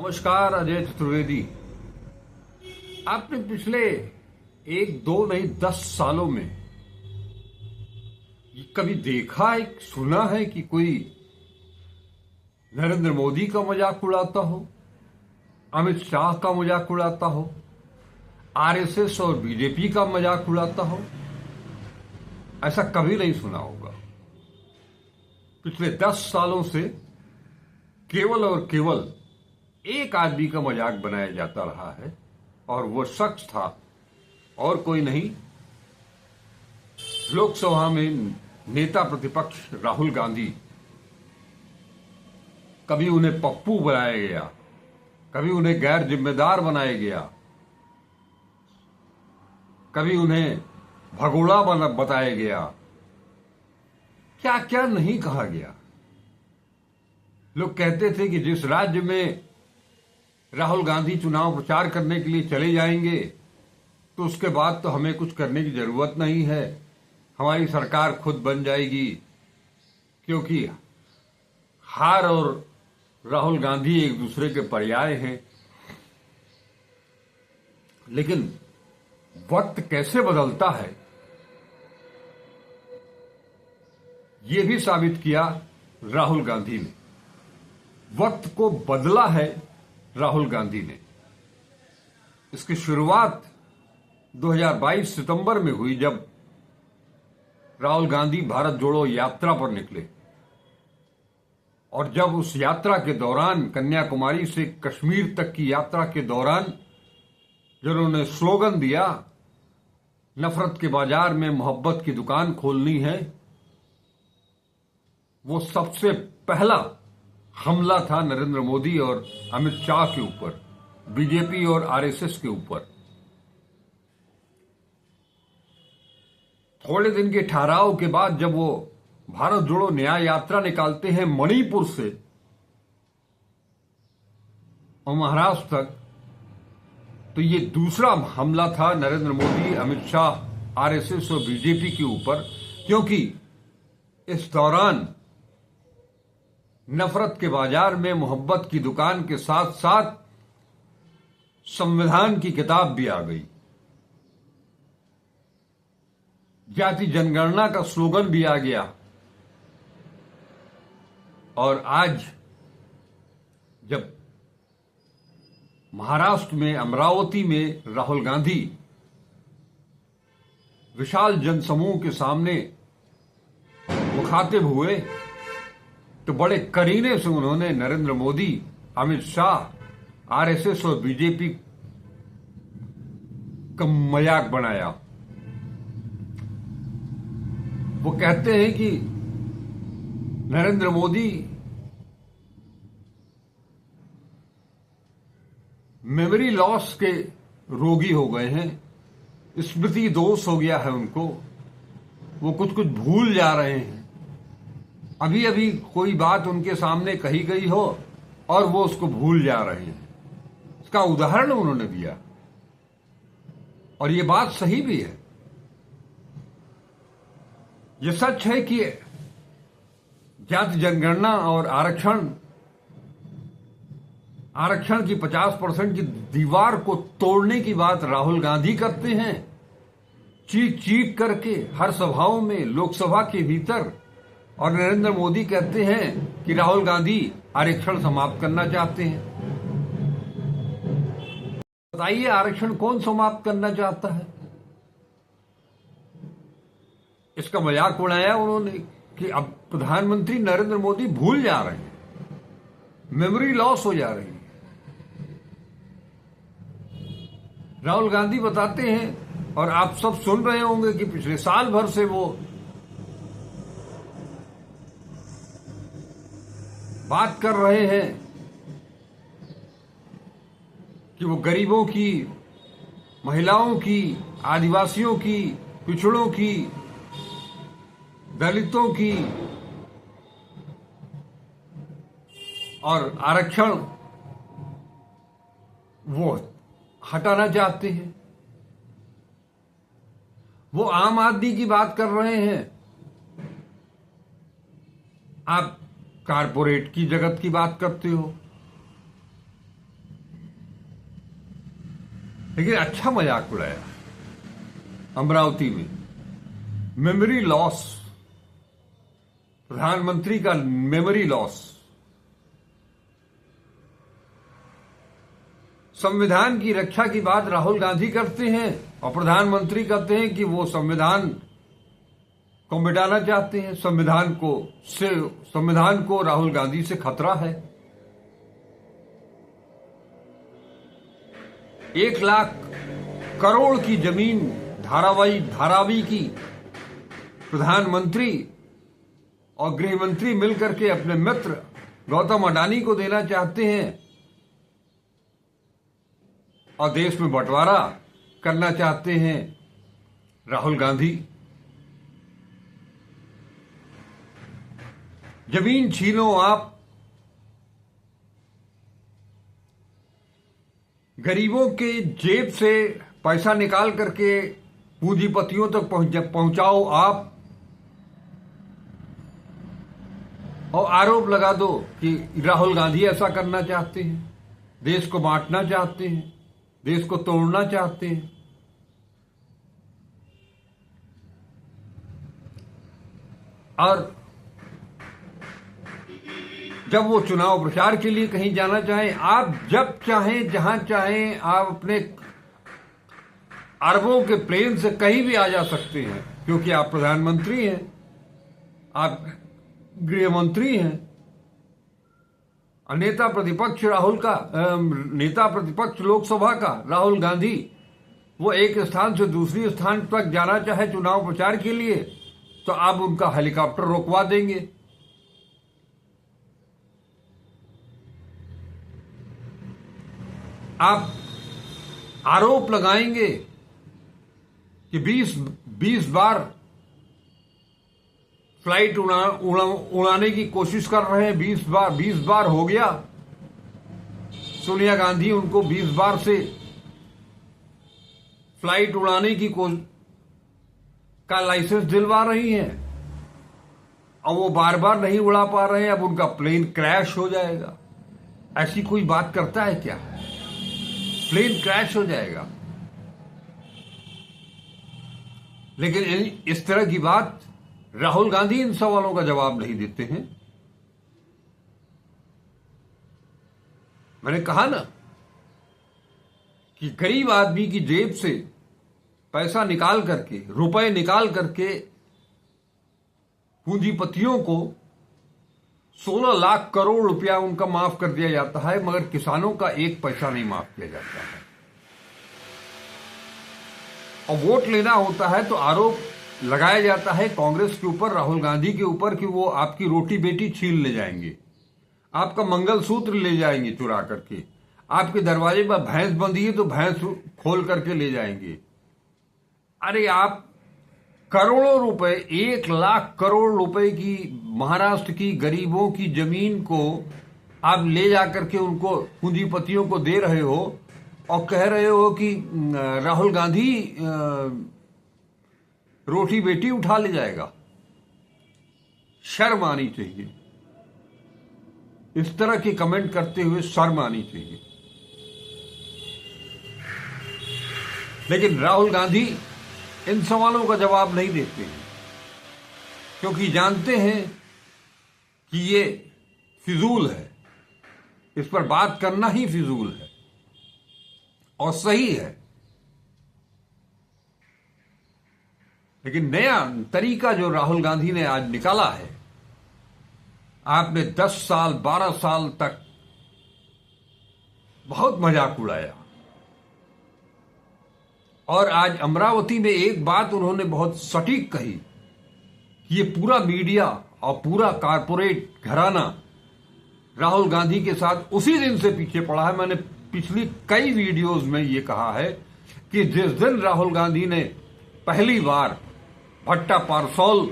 नमस्कार, अजय चतुर्वेदी। आपने पिछले एक दो नहीं 10 सालों में कभी देखा है, सुना है कि कोई नरेंद्र मोदी का मजाक उड़ाता हो, अमित शाह का मजाक उड़ाता हो, आरएसएस और बीजेपी का मजाक उड़ाता हो? ऐसा कभी नहीं सुना होगा। पिछले 10 सालों से केवल और केवल एक आदमी का मजाक बनाया जाता रहा है और वो शख्स था और कोई नहीं, लोकसभा में नेता प्रतिपक्ष राहुल गांधी। कभी उन्हें पप्पू बनाया गया, कभी उन्हें गैर जिम्मेदार बनाया गया, कभी उन्हें भगोड़ा बताया गया, क्या क्या नहीं कहा गया। लोग कहते थे कि जिस राज्य में राहुल गांधी चुनाव प्रचार करने के लिए चले जाएंगे तो उसके बाद तो हमें कुछ करने की जरूरत नहीं है, हमारी सरकार खुद बन जाएगी, क्योंकि हार और राहुल गांधी एक दूसरे के पर्याय हैं। लेकिन वक्त कैसे बदलता है यह भी साबित किया राहुल गांधी ने। वक्त को बदला है राहुल गांधी ने। इसकी शुरुआत 2022 सितंबर में हुई, जब राहुल गांधी भारत जोड़ो यात्रा पर निकले और जब उस यात्रा के दौरान, कन्याकुमारी से कश्मीर तक की यात्रा के दौरान, जिन्होंने स्लोगन दिया नफरत के बाजार में मोहब्बत की दुकान खोलनी है, वो सबसे पहला हमला था नरेंद्र मोदी और अमित शाह के ऊपर, बीजेपी और आरएसएस के ऊपर। थोड़े दिन के ठहराव के बाद जब वो भारत जोड़ो न्याय यात्रा निकालते हैं मणिपुर से और महाराष्ट्र तक, तो ये दूसरा हमला था नरेंद्र मोदी, अमित शाह, आरएसएस और बीजेपी के ऊपर, क्योंकि इस दौरान नफरत के बाजार में मोहब्बत की दुकान के साथ साथ संविधान की किताब भी आ गई, जाति जनगणना का स्लोगन भी आ गया। और आज जब महाराष्ट्र में अमरावती में राहुल गांधी विशाल जनसमूह के सामने मुखातिब हुए, तो बड़े करीने से उन्होंने नरेंद्र मोदी, अमित शाह, आरएसएस और बीजेपी का मजाक बनाया। वो कहते हैं कि नरेंद्र मोदी मेमोरी लॉस के रोगी हो गए हैं, स्मृति दोष हो गया है उनको, वो कुछ कुछ भूल जा रहे हैं। अभी अभी कोई बात उनके सामने कही गई हो और वो उसको भूल जा रहे हैं। इसका उदाहरण उन्होंने दिया और ये बात सही भी है। ये सच है कि जाति जनगणना और आरक्षण की 50% की दीवार को तोड़ने की बात राहुल गांधी करते हैं, चीख चीख करके हर सभाओं में, लोकसभा के भीतर। और नरेंद्र मोदी कहते हैं कि राहुल गांधी आरक्षण समाप्त करना चाहते हैं। बताइए, आरक्षण कौन समाप्त करना चाहता है? इसका मजाक उड़ाया उन्होंने कि अब प्रधानमंत्री नरेंद्र मोदी भूल जा रहे हैं, मेमोरी लॉस हो जा रही है। राहुल गांधी बताते हैं, और आप सब सुन रहे होंगे, कि पिछले साल भर से वो बात कर रहे हैं कि वो गरीबों की, महिलाओं की, आदिवासियों की, पिछड़ों की, दलितों की और आरक्षण वो हटाना चाहते हैं। वो आम आदमी की बात कर रहे हैं। आप कारपोरेट की जगत की बात करते हो, लेकिन अच्छा मजाक उड़ाया अमरावती में। मेमोरी लॉस, प्रधानमंत्री का मेमोरी लॉस। संविधान की रक्षा की बात राहुल गांधी करते हैं और प्रधानमंत्री कहते हैं कि वो संविधान को मिटाना चाहते हैं। संविधान को राहुल गांधी से खतरा है। 1 लाख करोड़ की जमीन धारावी की प्रधानमंत्री और गृहमंत्री मिलकर के अपने मित्र गौतम अडानी को देना चाहते हैं और देश में बंटवारा करना चाहते हैं राहुल गांधी। जमीन छीनो आप, गरीबों के जेब से पैसा निकाल करके पूंजीपतियों तक पहुंचाओ आप, और आरोप लगा दो कि राहुल गांधी ऐसा करना चाहते हैं, देश को बांटना चाहते हैं, देश को तोड़ना चाहते हैं। और जब वो चुनाव प्रचार के लिए कहीं जाना चाहें, आप जब चाहें जहां चाहें आप अपने अरबों के प्लेन से कहीं भी आ जा सकते हैं, क्योंकि आप प्रधानमंत्री हैं, आप गृहमंत्री हैं। और नेता प्रतिपक्ष लोकसभा का राहुल गांधी, वो एक स्थान से दूसरी स्थान तक जाना चाहे चुनाव प्रचार के लिए तो आप उनका हेलीकॉप्टर रोकवा देंगे। आप आरोप लगाएंगे कि 20 बार फ्लाइट उड़ाने की कोशिश कर रहे हैं। 20 बार हो गया। सोनिया गांधी उनको 20 बार से फ्लाइट उड़ाने की का लाइसेंस दिलवा रही हैं और वो बार बार नहीं उड़ा पा रहे हैं। अब उनका प्लेन क्रैश हो जाएगा। ऐसी कोई बात करता है क्या? प्लेन क्रैश हो जाएगा। लेकिन इस तरह की बात राहुल गांधी इन सवालों का जवाब नहीं देते हैं। मैंने कहा ना कि गरीब आदमी की जेब से पैसा निकाल करके, रुपए निकाल करके पूंजीपतियों को 16 लाख करोड़ रुपया उनका माफ कर दिया जाता है, मगर किसानों का 1 पैसा नहीं माफ किया जाता है। और वोट लेना होता है तो आरोप लगाया जाता है कांग्रेस के ऊपर, राहुल गांधी के ऊपर कि वो आपकी रोटी बेटी छीन ले जाएंगे, आपका मंगलसूत्र ले जाएंगे चुरा करके, आपके दरवाजे पर भैंस बंधी है तो भैंस खोल करके ले जाएंगे। अरे आप करोड़ों रुपए, 1 लाख करोड़ रुपए की महाराष्ट्र की गरीबों की जमीन को आप ले जाकर के उनको पूंजीपतियों को दे रहे हो और कह रहे हो कि राहुल गांधी रोटी बेटी उठा ले जाएगा। शर्म आनी चाहिए। इस तरह के कमेंट करते हुए शर्म आनी चाहिए। लेकिन राहुल गांधी इन सवालों का जवाब नहीं देते हैं, क्योंकि जानते हैं कि ये फिजूल है। इस पर बात करना ही फिजूल है और सही है। लेकिन नया तरीका जो राहुल गांधी ने आज निकाला है, आपने 10 साल 12 साल तक बहुत मजाक उड़ाया और आज अमरावती में एक बात उन्होंने बहुत सटीक कही कि ये पूरा मीडिया और पूरा कारपोरेट घराना राहुल गांधी के साथ उसी दिन से पीछे पड़ा है। मैंने पिछली कई वीडियोस में ये कहा है कि जिस दिन राहुल गांधी ने पहली बार भट्टा पारसौल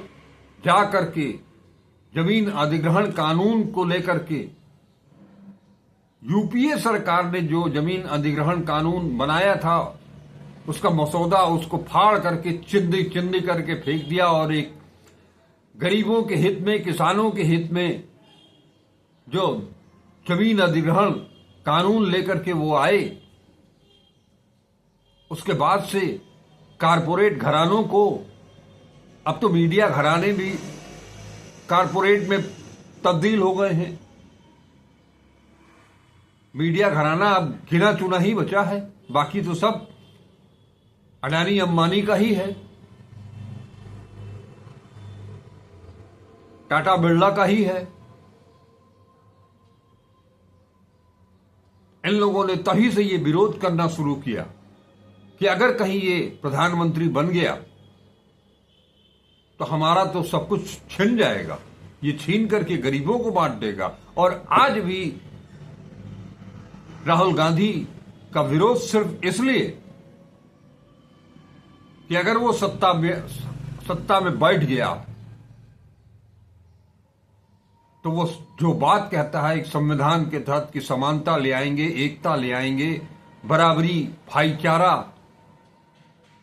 जा करके जमीन अधिग्रहण कानून को लेकर के, यूपीए सरकार ने जो जमीन अधिग्रहण कानून बनाया था उसका मसौदा उसको फाड़ करके चिंदी करके फेंक दिया और एक गरीबों के हित में, किसानों के हित में जो जमीन अधिग्रहण कानून लेकर के वो आए, उसके बाद से कारपोरेट घरानों को, अब तो मीडिया घराने भी कारपोरेट में तब्दील हो गए हैं। मीडिया घराना अब गिना चुना ही बचा है, बाकी तो सब अडानी अंबानी का ही है, टाटा बिरला का ही है। इन लोगों ने तभी से ये विरोध करना शुरू किया कि अगर कहीं ये प्रधानमंत्री बन गया तो हमारा तो सब कुछ छिन जाएगा, ये छीन करके गरीबों को बांट देगा। और आज भी राहुल गांधी का विरोध सिर्फ इसलिए कि अगर वो सत्ता में बैठ गया तो वो जो बात कहता है एक संविधान के तहत कि समानता ले आएंगे, एकता ले आएंगे, बराबरी, भाईचारा,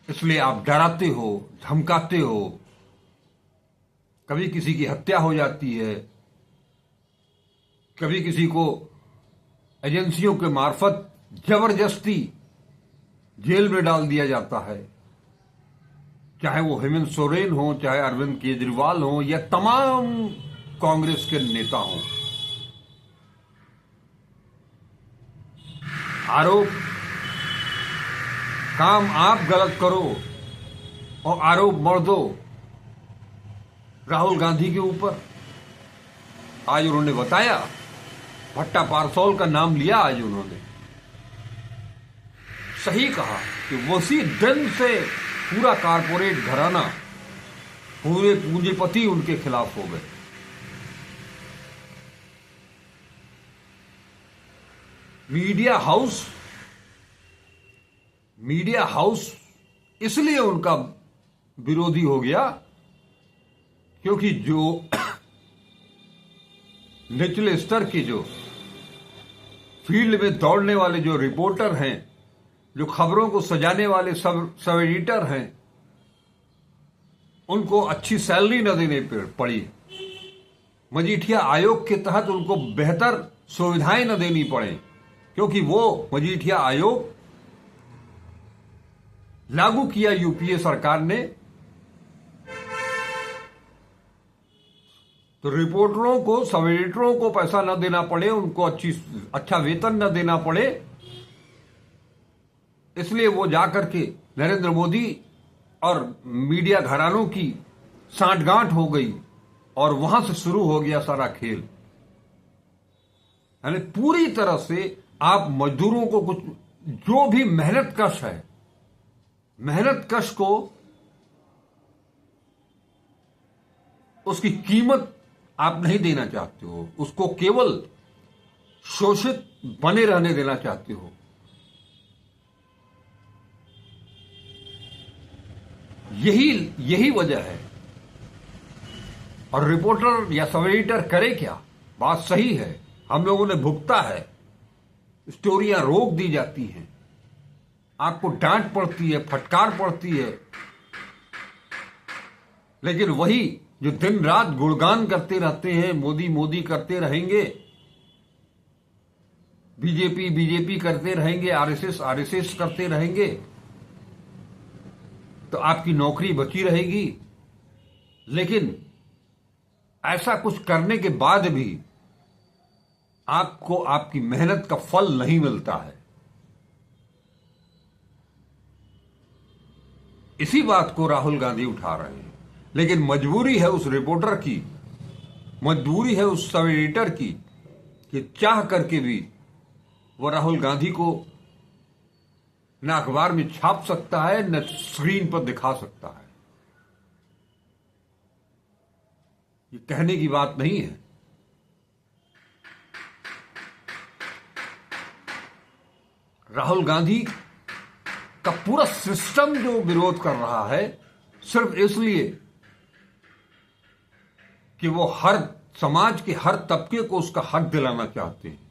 इसलिए आप डराते हो, धमकाते हो, कभी किसी की हत्या हो जाती है, कभी किसी को एजेंसियों के मार्फत जबरदस्ती जेल में डाल दिया जाता है, चाहे वो हेमंत सोरेन हो, चाहे अरविंद केजरीवाल हो, या तमाम कांग्रेस के नेता हों। आरोप, काम आप गलत करो और आरोप मर दो राहुल गांधी के ऊपर। आज उन्होंने बताया, भट्टा पारसौल का नाम लिया आज उन्होंने, सही कहा कि उसी दिन से पूरा कारपोरेट घराना, पूरे पूंजीपति उनके खिलाफ हो गए। मीडिया हाउस इसलिए उनका विरोधी हो गया क्योंकि जो निचले स्तर के, जो फील्ड में दौड़ने वाले जो रिपोर्टर हैं, जो खबरों को सजाने वाले सब एडिटर हैं, उनको अच्छी सैलरी न देने पर पड़ी। मजीठिया आयोग के तहत उनको बेहतर सुविधाएं न देनी पड़े, क्योंकि वो मजीठिया आयोग लागू किया यूपीए सरकार ने, तो रिपोर्टरों को, सब एडिटरों को पैसा न देना पड़े, उनको अच्छा वेतन न देना पड़े, इसलिए वो जाकर के नरेंद्र मोदी और मीडिया घरानों की सांठगांठ हो गई और वहां से शुरू हो गया सारा खेल। यानी पूरी तरह से आप मजदूरों को कुछ, जो भी मेहनत कश है, मेहनत कश को उसकी कीमत आप नहीं देना चाहते हो, उसको केवल शोषित बने रहने देना चाहते हो। यही वजह है। और रिपोर्टर या सब एडिटर करे क्या? बात सही है, हम लोगों ने भुगता है, स्टोरियां रोक दी जाती हैं, आपको डांट पड़ती है, फटकार पड़ती है, लेकिन वही जो दिन रात गुणगान करते रहते हैं, मोदी मोदी करते रहेंगे, बीजेपी बीजेपी करते रहेंगे, आरएसएस आरएसएस करते रहेंगे, तो आपकी नौकरी बची रहेगी। लेकिन ऐसा कुछ करने के बाद भी आपको आपकी मेहनत का फल नहीं मिलता है। इसी बात को राहुल गांधी उठा रहे हैं, लेकिन मजबूरी है उस रिपोर्टर की, मजबूरी है उस सब एडिटर की कि चाह करके भी वो राहुल गांधी को न अखबार में छाप सकता है, न स्क्रीन पर दिखा सकता है। ये कहने की बात नहीं है। राहुल गांधी का पूरा सिस्टम जो विरोध कर रहा है सिर्फ इसलिए कि वो हर समाज के हर तबके को उसका हक दिलाना चाहते हैं।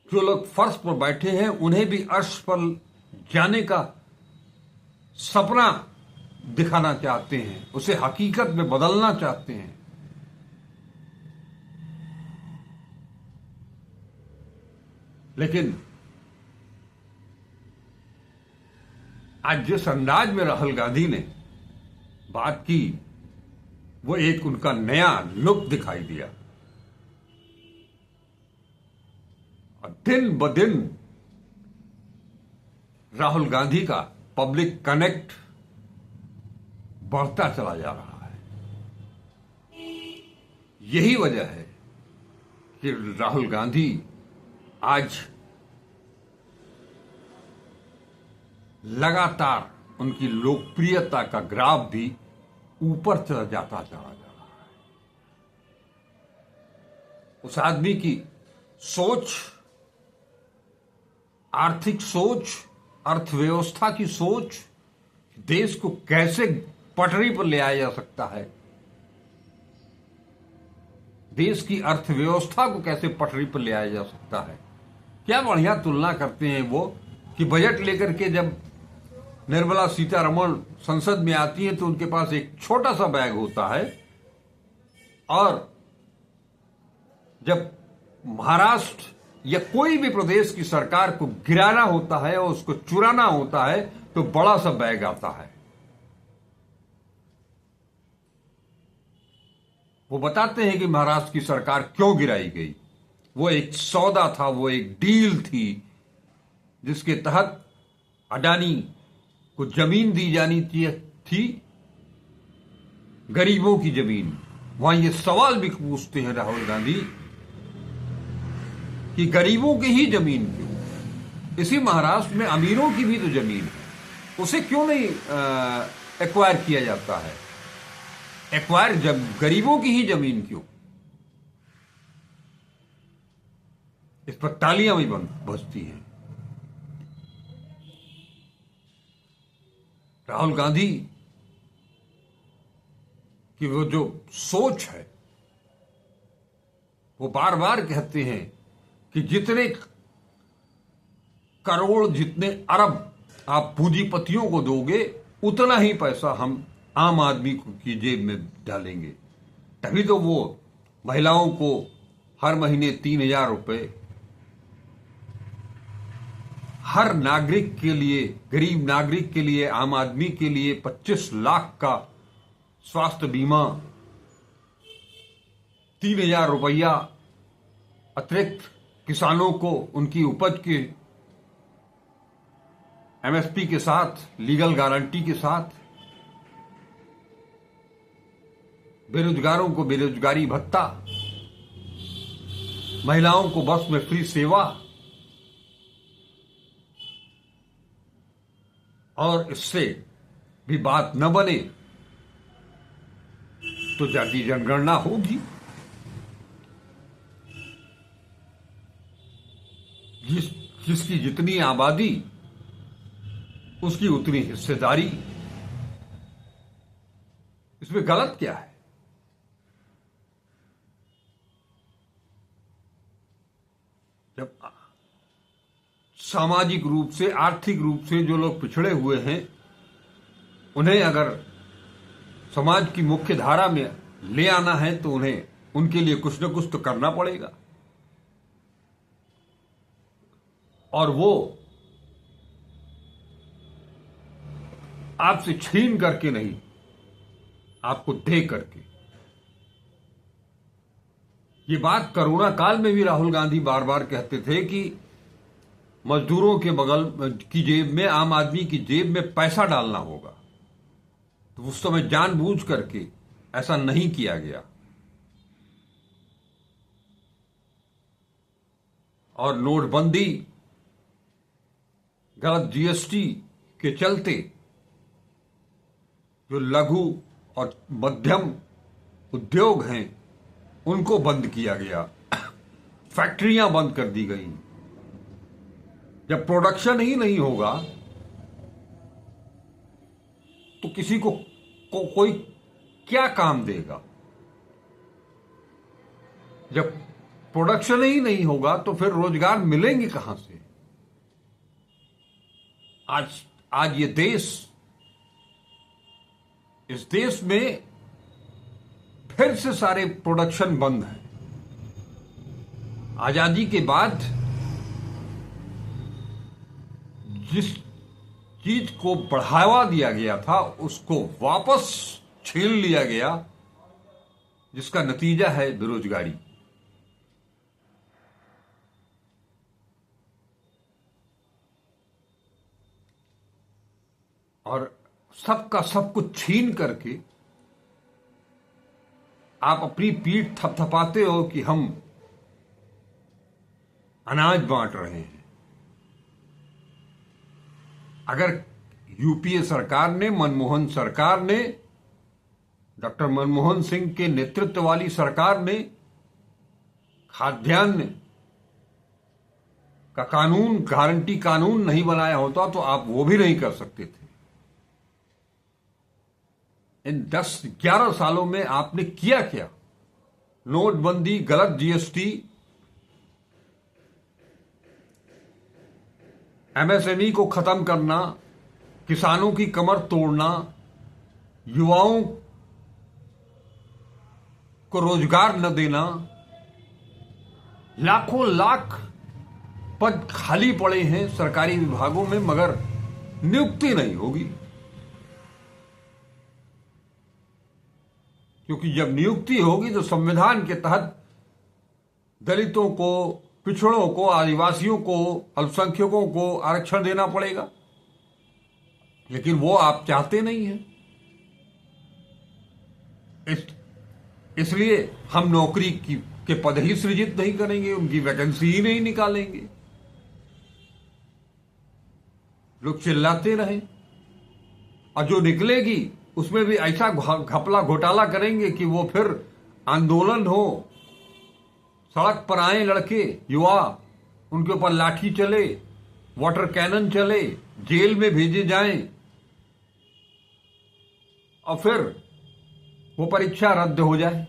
जो लोग फर्श पर बैठे हैं उन्हें भी अर्श पर जाने का सपना दिखाना चाहते हैं, उसे हकीकत में बदलना चाहते हैं। लेकिन आज जिस अंदाज में राहुल गांधी ने बात की, वो एक उनका नया लुक दिखाई दिया। और दिन ब दिन राहुल गांधी का पब्लिक कनेक्ट बढ़ता चला जा रहा है। यही वजह है कि राहुल गांधी आज लगातार उनकी लोकप्रियता का ग्राफ भी ऊपर चला जा रहा है। उस आदमी की सोच, आर्थिक सोच, अर्थव्यवस्था की सोच, देश को कैसे पटरी पर ले आया जा सकता है, देश की अर्थव्यवस्था को कैसे पटरी पर ले आया जा सकता है, क्या बढ़िया तुलना करते हैं वो कि बजट लेकर के जब निर्मला सीतारमण संसद में आती है तो उनके पास एक छोटा सा बैग होता है, और जब महाराष्ट्र या कोई भी प्रदेश की सरकार को गिराना होता है और उसको चुराना होता है तो बड़ा सा बैग आता है। वो बताते हैं कि महाराष्ट्र की सरकार क्यों गिराई गई। वो एक सौदा था, वो एक डील थी जिसके तहत अडानी को जमीन दी जानी थी, गरीबों की जमीन। वहां ये सवाल भी पूछते हैं राहुल गांधी कि गरीबों की ही जमीन क्यों? इसी महाराष्ट्र में अमीरों की भी तो जमीन है, उसे क्यों नहीं एक्वायर किया जाता है? एक्वायर जब गरीबों की ही जमीन क्यों? इस पर तालियां भी बजती हैं। राहुल गांधी की वो जो सोच है, वो बार बार कहते हैं कि जितने करोड़, जितने अरब आप पूंजीपतियों को दोगे, उतना ही पैसा हम आम आदमी की जेब में डालेंगे। तभी तो वो महिलाओं को हर महीने 3,000 रुपए, हर नागरिक के लिए, गरीब नागरिक के लिए, आम आदमी के लिए 25 लाख का स्वास्थ्य बीमा, 3,000 रुपया अतिरिक्त किसानों को उनकी उपज के एमएसपी के साथ, लीगल गारंटी के साथ, बेरोजगारों को बेरोजगारी भत्ता, महिलाओं को बस में फ्री सेवा, और इससे भी बात न बने तो जाति जनगणना होगी। जिसकी जितनी आबादी उसकी उतनी हिस्सेदारी। इसमें गलत क्या है? जब सामाजिक रूप से, आर्थिक रूप से जो लोग पिछड़े हुए हैं, उन्हें अगर समाज की मुख्य धारा में ले आना है तो उन्हें, उनके लिए कुछ न कुछ तो करना पड़ेगा। और वो आपसे छीन करके नहीं, आपको दे करके। ये बात कोरोना काल में भी राहुल गांधी बार बार कहते थे कि मजदूरों के बगल की जेब में, आम आदमी की जेब में पैसा डालना होगा। तो उस समय जानबूझ करके ऐसा नहीं किया गया, और नोटबंदी, गलत जीएसटी के चलते जो लघु और मध्यम उद्योग हैं उनको बंद किया गया, फैक्ट्रियां बंद कर दी गई। जब प्रोडक्शन ही नहीं होगा तो किसी को कोई क्या काम देगा? जब प्रोडक्शन ही नहीं होगा तो फिर रोजगार मिलेंगे कहां से? आज ये देश, इस देश में फिर से सारे प्रोडक्शन बंद हैं। आजादी के बाद चीज को बढ़ावा दिया गया था उसको वापस छीन लिया गया, जिसका नतीजा है बेरोजगारी। और सबका सब कुछ छीन करके आप अपनी पीठ थपथपाते हो कि हम अनाज बांट रहे हैं। अगर यूपीए सरकार ने, मनमोहन सरकार ने, डॉक्टर मनमोहन सिंह के नेतृत्व वाली सरकार ने खाद्यान्न का कानून, गारंटी कानून नहीं बनाया होता तो आप वो भी नहीं कर सकते थे। इन 10-11 सालों में आपने किया क्या? नोटबंदी, गलत जीएसटी, एमएसएमई को खत्म करना, किसानों की कमर तोड़ना, युवाओं को रोजगार न देना, लाखों लाख पद खाली पड़े हैं सरकारी विभागों में मगर नियुक्ति नहीं होगी। क्योंकि जब नियुक्ति होगी तो संविधान के तहत दलितों को, पिछड़ों को, आदिवासियों को, अल्पसंख्यकों को आरक्षण देना पड़ेगा, लेकिन वो आप चाहते नहीं हैं। इसलिए हम नौकरी के पद ही सृजित नहीं करेंगे, उनकी वैकेंसी ही नहीं निकालेंगे। लोग चिल्लाते रहें और जो निकलेगी उसमें भी ऐसा घपला घोटाला करेंगे कि वो फिर आंदोलन हो, सड़क पर आए लड़के, युवा, उनके ऊपर लाठी चले, वाटर कैनन चले, जेल में भेजे जाएं और फिर वो परीक्षा रद्द हो जाए।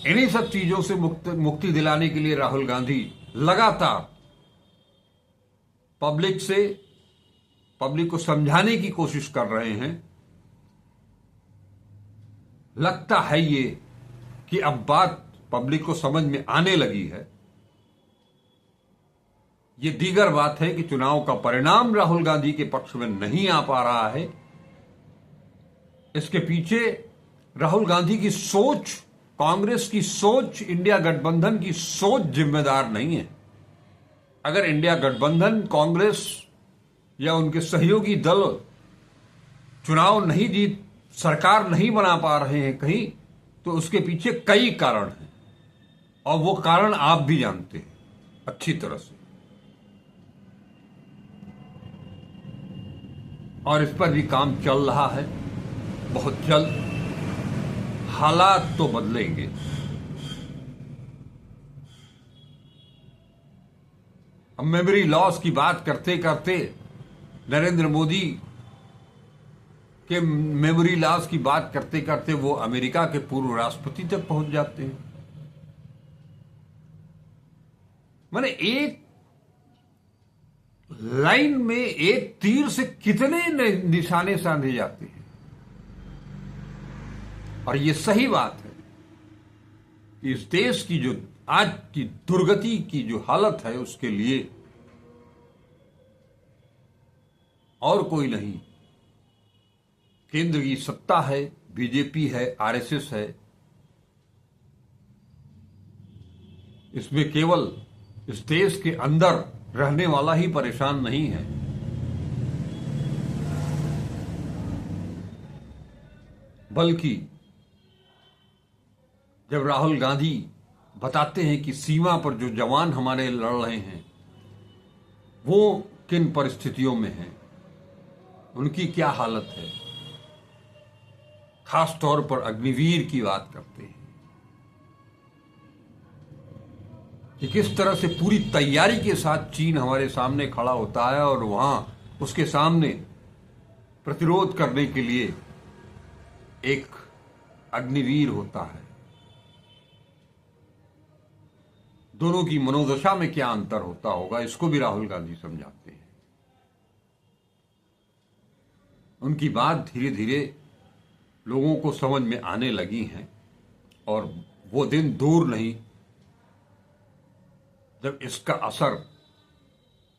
इन्हीं सब चीजों से मुक्ति दिलाने के लिए राहुल गांधी लगातार पब्लिक को समझाने की कोशिश कर रहे हैं। लगता है ये कि अब बात पब्लिक को समझ में आने लगी है। ये दीगर बात है कि चुनाव का परिणाम राहुल गांधी के पक्ष में नहीं आ पा रहा है। इसके पीछे राहुल गांधी की सोच, कांग्रेस की सोच, इंडिया गठबंधन की सोच जिम्मेदार नहीं है। अगर इंडिया गठबंधन, कांग्रेस या उनके सहयोगी दल चुनाव नहीं जीत, सरकार नहीं बना पा रहे हैं कहीं, तो उसके पीछे कई कारण हैं और वो कारण आप भी जानते हैं अच्छी तरह से। और इस पर भी काम चल रहा है। बहुत जल्द हालात तो बदलेंगे। हम मेमोरी लॉस की बात करते करते नरेंद्र मोदी के मेमोरी लॉस की बात करते करते वो अमेरिका के पूर्व राष्ट्रपति तक पहुंच जाते हैं। माने एक लाइन में एक तीर से कितने निशाने साधे जाते हैं। और ये सही बात है कि इस देश की जो आज की दुर्गति की जो हालत है उसके लिए और कोई नहीं, केंद्र की सत्ता है, बीजेपी है, आरएसएस है। इसमें केवल इस देश के अंदर रहने वाला ही परेशान नहीं है। बल्कि जब राहुल गांधी बताते हैं कि सीमा पर जो जवान हमारे लड़ रहे हैं वो किन परिस्थितियों में हैं, उनकी क्या हालत है, खास तौर पर अग्निवीर की बात करते हैं कि किस तरह से पूरी तैयारी के साथ चीन हमारे सामने खड़ा होता है और वहां उसके सामने प्रतिरोध करने के लिए एक अग्निवीर होता है। दोनों की मनोदशा में क्या अंतर होता होगा, इसको भी राहुल गांधी समझाते हैं। उनकी बात धीरे धीरे लोगों को समझ में आने लगी हैं और वो दिन दूर नहीं जब इसका असर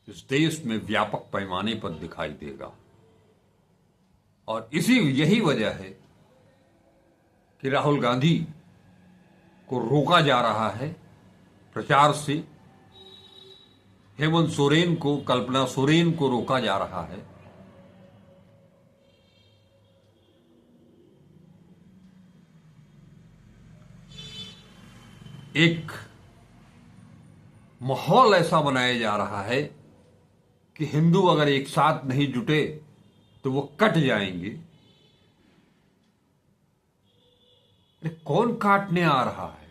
इस देश में व्यापक पैमाने पर दिखाई देगा। और यही वजह है कि राहुल गांधी को रोका जा रहा है प्रचार से, हेमंत सोरेन को, कल्पना सोरेन को रोका जा रहा है। एक माहौल ऐसा बनाया जा रहा है कि हिंदू अगर एक साथ नहीं जुटे तो वो कट जाएंगे। अरे कौन काटने आ रहा है?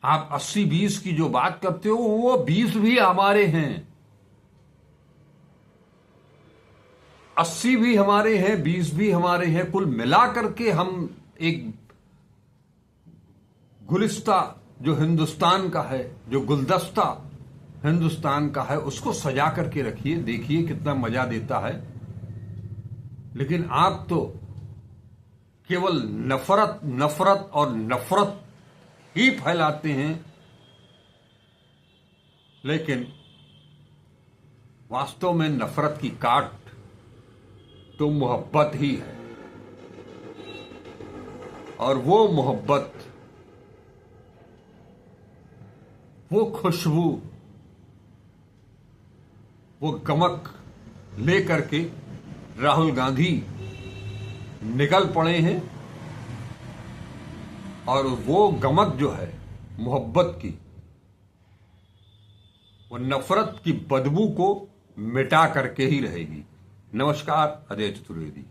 आप 80-20 की जो बात करते हो वो 20 भी हमारे हैं, 80 भी हमारे हैं, 20 भी हमारे हैं। कुल मिला करके हम एक गुलिस्ता जो हिंदुस्तान का है, जो गुलदस्ता हिंदुस्तान का है, उसको सजा करके रखिए, देखिए कितना मजा देता है। लेकिन आप तो केवल नफरत नफरत और नफरत ही फैलाते हैं, लेकिन वास्तव में नफरत की काट तो मोहब्बत ही है। और वो मोहब्बत, वो खुशबू, वो गमक लेकर के राहुल गांधी निकल पड़े हैं। और वो गमक जो है मोहब्बत की, वो नफरत की बदबू को मिटा करके ही रहेगी। नमस्कार, अजय चतुर्वेदी।